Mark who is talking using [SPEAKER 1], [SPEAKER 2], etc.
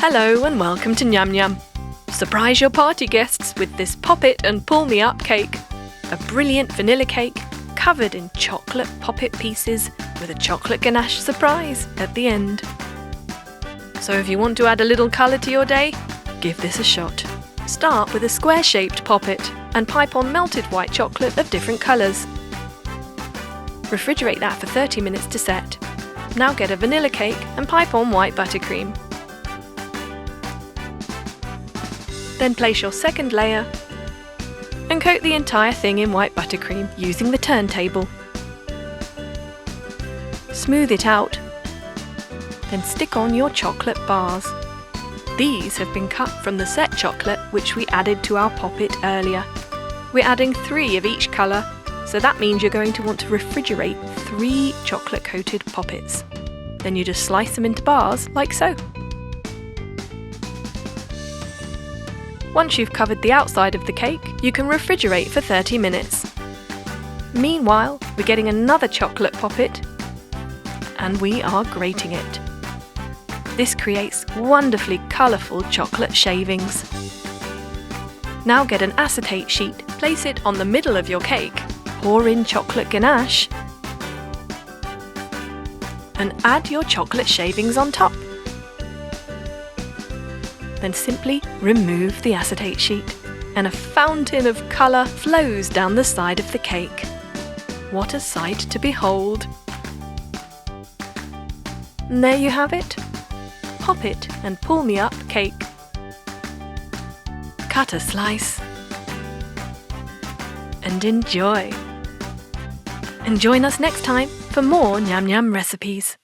[SPEAKER 1] Hello and welcome to Nyam Nyam. Surprise your party guests with this Pop It and Pull Me Up cake. A brilliant vanilla cake covered in chocolate poppet pieces with a chocolate ganache surprise at the end. So if you want to add a little colour to your day, give this a shot. Start with a square-shaped poppet and pipe on melted white chocolate of different colours. Refrigerate that for 30 minutes to set. Now get a vanilla cake and pipe on white buttercream. Then place your second layer and coat the entire thing in white buttercream using the turntable. Smooth it out, then stick on your chocolate bars. These have been cut from the set chocolate which we added to our poppet earlier. We're adding 3 of each colour, so that means you're going to want to refrigerate 3 chocolate-coated poppets. Then you just slice them into bars like so. Once you've covered the outside of the cake, you can refrigerate for 30 minutes. Meanwhile, we're getting another chocolate poppet and we are grating it. This creates wonderfully colourful chocolate shavings. Now get an acetate sheet, place it on the middle of your cake, pour in chocolate ganache and add your chocolate shavings on top. Then simply remove the acetate sheet and a fountain of colour flows down the side of the cake. What a sight to behold! And there you have it. Pop it and pull me up cake. Cut a slice and enjoy. And join us next time for more Nyam Nyam recipes.